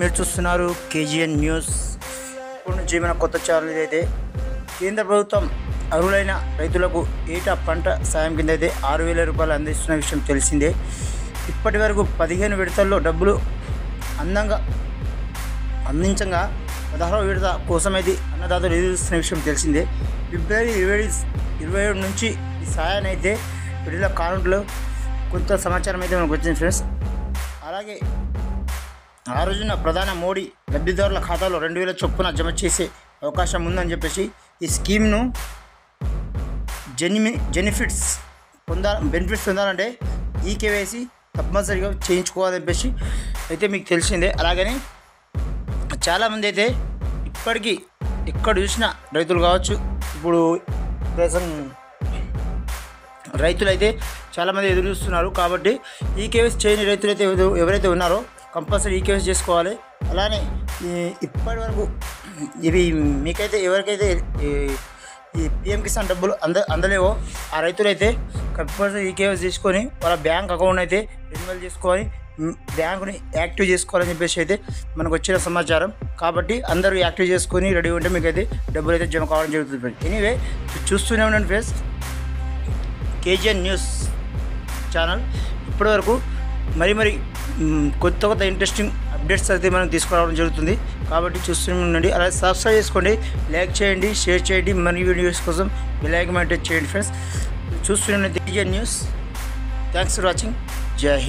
మీరు చూస్తున్నారు KGN news. ఇప్పుడు నుంచి మన కొత్త ఛానల్ అయితే కేంద్ర ప్రభుత్వం అర్హులైన రైతులకు ఏటా పంట సాయం కింద అయితే 6,000 రూపాయలు అందిస్తున్న విషయం తెలిసిందే. ఇప్పటి వరకు 15 విడతల్లో డబ్బులు అందించగా 16వ విడత కోసం అయితే అన్నదాతలు ఎదురుస్తున్న విషయం తెలిసిందే. ఫిబ్రవరి 27 నుంచి ఈ సాయాన్ని అయితే విడుదల కానుంట్లో కొంత సమాచారం అయితే మనకు వచ్చింది ఫ్రెండ్స్. అలాగే ఆ రోజున ప్రధాని మోడీ లబ్ధిదారుల ఖాతాలో 2,000 చొప్పున జమ చేసే అవకాశం ఉందని చెప్పేసి ఈ స్కీమ్ను బెనిఫిట్స్ పొందాలంటే ఈ కేవైసీ తప్పనిసరిగా చేయించుకోవాలని చెప్పేసి అయితే మీకు తెలిసిందే. అలాగని చాలామంది అయితే ఇప్పటికీ ఎక్కడ చూసినా రైతులు కావచ్చు, ఇప్పుడు రైతులు అయితే చాలామంది ఎదురు చూస్తున్నారు. కాబట్టి ఈ కేవైసీ చేయని రైతులు అయితే ఎవరైతే ఉన్నారో కంపల్సరీ ఈ కేవైసీ చేసుకోవాలి. అలానే ఇప్పటి వరకు ఇవి మీకైతే ఎవరికైతే ఈ పిఎం కిసాన్ డబ్బులు అందలేవో ఆ రైతులైతే కంపల్సరీ ఈ కేవైసీ చేసుకొని వాళ్ళ బ్యాంక్ అకౌంట్ అయితే రెన్యువల్ చేసుకొని బ్యాంకుని యాక్టివ్ చేసుకోవాలని చెప్పేసి అయితే మనకు వచ్చిన సమాచారం. కాబట్టి అందరూ యాక్టివ్ చేసుకొని రెడీ ఉంటే మీకైతే డబ్బులు అయితే జమ కావడం జరుగుతుంది. ఎనీవే చూస్తూనే ఉండండి ఫ్రెండ్స్ కేజీఎన్ న్యూస్ ఛానల్. ఇప్పటివరకు మరి కొత్త ఇంట్రెస్టింగ్ అప్డేట్స్ అయితే మనం తీసుకురావడం జరుగుతుంది. కాబట్టి చూస్తూనే ఉండండి. అలాగే సబ్స్క్రైబ్ చేసుకోండి, లైక్ చేయండి, షేర్ చేయండి. మరిన్ని వీడియోస్ కోసం బెల్ ఐకాన్ యాక్టివేట్ చేయండి ఫ్రెండ్స్. చూస్తూనే KGN news. Thanks for watching. జై హింద్.